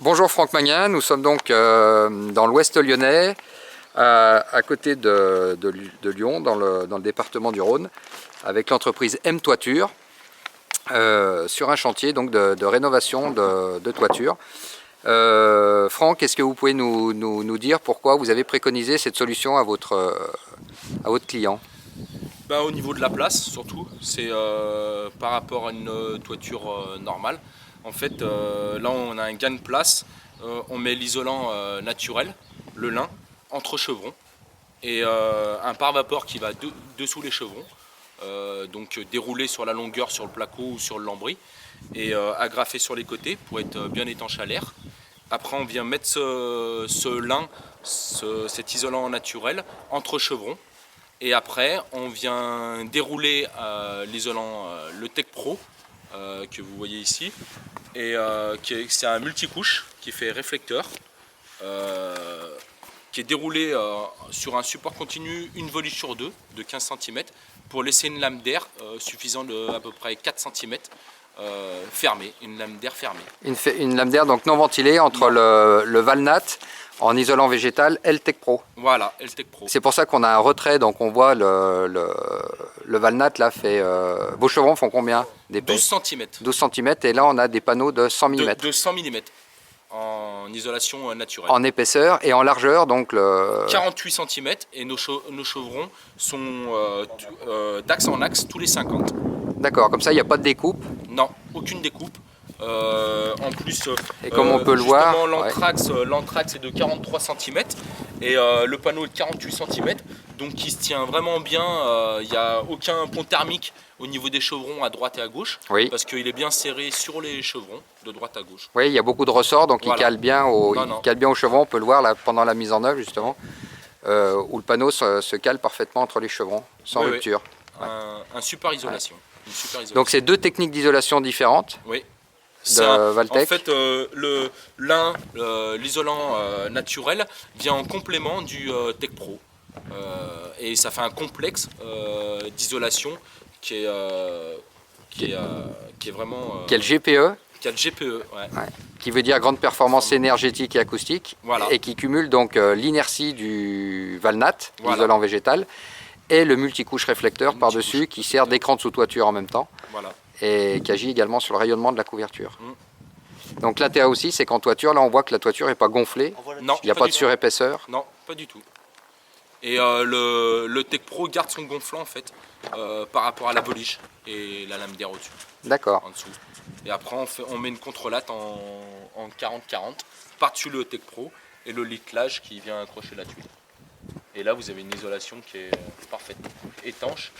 Bonjour Franck Magnin, nous sommes donc dans l'ouest lyonnais, à côté de Lyon, dans le département du Rhône, avec l'entreprise M Toiture, sur un chantier donc de rénovation de toiture. Franck, est-ce que vous pouvez nous dire pourquoi vous avez préconisé cette solution à votre client? Au niveau de la place surtout, c'est par rapport à une toiture normale. En fait, là on a un gain de place, on met l'isolant naturel, le lin, entre chevrons et un pare-vapeur qui va dessous les chevrons, donc déroulé sur la longueur sur le placo ou sur le lambris et agrafé sur les côtés pour être bien étanche à l'air. Après on vient mettre ce lin, cet isolant naturel entre chevrons. Et après, on vient dérouler l'isolant, le Tech Pro, que vous voyez ici. Et c'est un multicouche qui fait réflecteur, qui est déroulé sur un support continu, une volée sur deux, de 15 cm, pour laisser une lame d'air suffisant de à peu près 4 cm fermée, une lame d'air fermée. Une lame d'air donc non ventilée entre le Valnat en isolant végétal et le Tech Pro. Voilà, et le Tech Pro. C'est pour ça qu'on a un retrait, donc on voit le Valnat là fait... vos chevrons font combien d'épais? 12 cm. 12 cm et là on a des panneaux de 100 mm. De 100 mm en isolation naturelle. En épaisseur et en largeur donc 48 cm et nos chevrons sont d'axe en axe tous les 50. D'accord, comme ça il n'y a pas de découpe? Non, aucune découpe. En plus, et comme on peut le voir, l'anthrax est de 43 cm et le panneau est de 48 cm, donc il se tient vraiment bien. Il n'y a aucun pont thermique au niveau des chevrons à droite et à gauche, oui, parce qu'il est bien serré sur les chevrons de droite à gauche. Oui, il y a beaucoup de ressorts, donc voilà. Il cale bien au chevrons. On peut le voir là, pendant la mise en œuvre justement, où le panneau se cale parfaitement entre les chevrons, sans rupture. Oui. Un super isolation. Ouais. Une super isolation. Donc c'est deux techniques d'isolation différentes. Oui. Valtech. En fait, l'isolant naturel vient en complément du Tech Pro et ça fait un complexe d'isolation qui est vraiment... Qui est le GPE. Qui a le GPE, ouais. Qui veut dire grande performance énergétique et acoustique, voilà. Et qui cumule donc l'inertie du Valnat, voilà, l'isolant végétal, et le multicouche réflecteur par-dessus qui sert d'écran de sous-toiture en même temps. Voilà. Et qui agit également sur le rayonnement de la couverture. Donc l'intérêt aussi, c'est qu'en toiture, là on voit que la toiture n'est pas gonflée, non, il n'y a pas de surépaisseur. Non, pas du tout. Et le Tech Pro garde son gonflant en fait par rapport à la volige et la lame d'air au-dessus. D'accord. En dessous. Et après on met une contrelatte en 40-40 par-dessus le Tech Pro et le littelage qui vient accrocher la tuile. Et là vous avez une isolation qui est parfaitement étanche.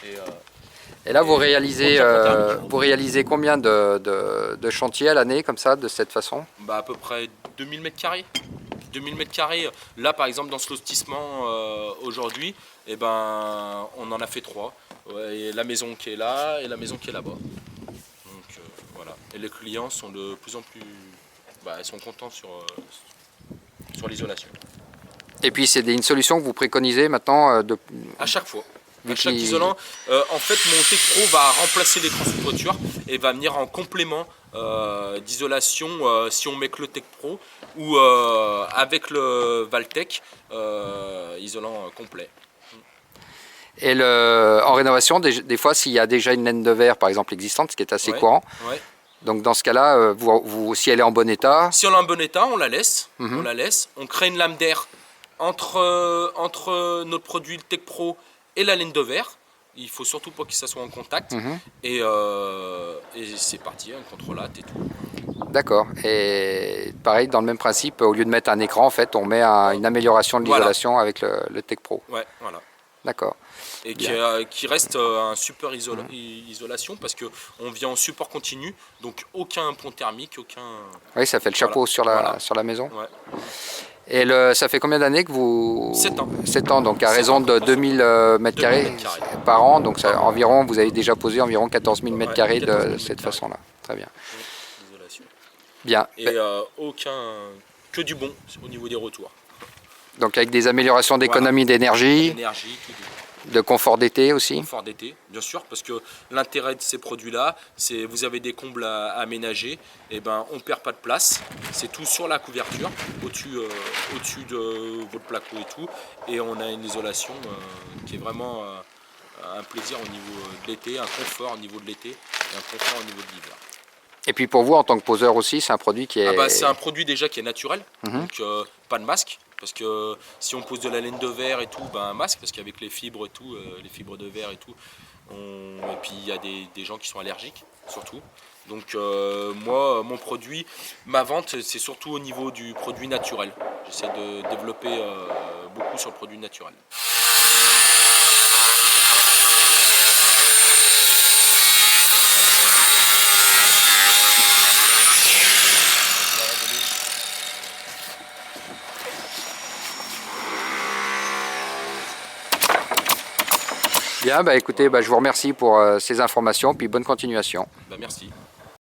Et là, vous réalisez combien de chantiers à l'année, comme ça, de cette façon? À peu près 2000 m². 2000 m². Là, par exemple, dans ce lotissement aujourd'hui, on en a fait 3. Et la maison qui est là et la maison qui est là-bas. Donc voilà. Et les clients sont de plus en plus... ils sont contents sur l'isolation. Et puis, c'est une solution que vous préconisez maintenant à chaque fois. À chaque isolant, en fait mon Tech Pro va remplacer l'écran sous toiture et va venir en complément d'isolation si on met que le Tech Pro ou avec le Valtech isolant complet. Et en rénovation, des fois s'il y a déjà une laine de verre par exemple existante, ce qui est assez courant, donc dans ce cas-là, si elle est en bon état... Si elle est en bon état, on la laisse, on crée une lame d'air entre notre produit le Tech Pro et la laine de verre. Il faut surtout pas que ça soit en contact. Et c'est parti, un contrôlate et tout. D'accord. Et pareil, dans le même principe, au lieu de mettre un écran, en fait, on met une amélioration de l'isolation avec le Tech Pro. Ouais, voilà. D'accord. Et qui reste un super isolation parce qu'on vient en support continu, donc aucun pont thermique, aucun... Oui, ça fait le chapeau sur la maison. Ouais. Et ça fait combien d'années que vous... 7 ans. 7 ans, donc à raison de 2000 m² par an. Donc ça, environ, vous avez déjà posé environ 14 000 m² de cette façon-là. Très bien. Isolation. Bien. Et que du bon au niveau des retours. Donc avec des améliorations d'économie d'énergie, De confort d'été aussi? Confort d'été, bien sûr, parce que l'intérêt de ces produits-là, c'est vous avez des combles à aménager, et ben on perd pas de place, c'est tout sur la couverture, au-dessus de votre placo et tout, et on a une isolation qui est vraiment un plaisir au niveau de l'été, un confort au niveau de l'été et un confort au niveau de l'hiver. Et puis pour vous, en tant que poseur aussi, c'est un produit qui est... C'est un produit déjà qui est naturel, donc pas de masque. Parce que si on pose de la laine de verre et tout, un masque, parce qu'avec les fibres et tout, les fibres de verre et tout, et puis il y a des gens qui sont allergiques, surtout. Donc moi, mon produit, ma vente, c'est surtout au niveau du produit naturel. J'essaie de développer beaucoup sur le produit naturel. Bien, écoutez, je vous remercie pour ces informations, puis bonne continuation. Merci.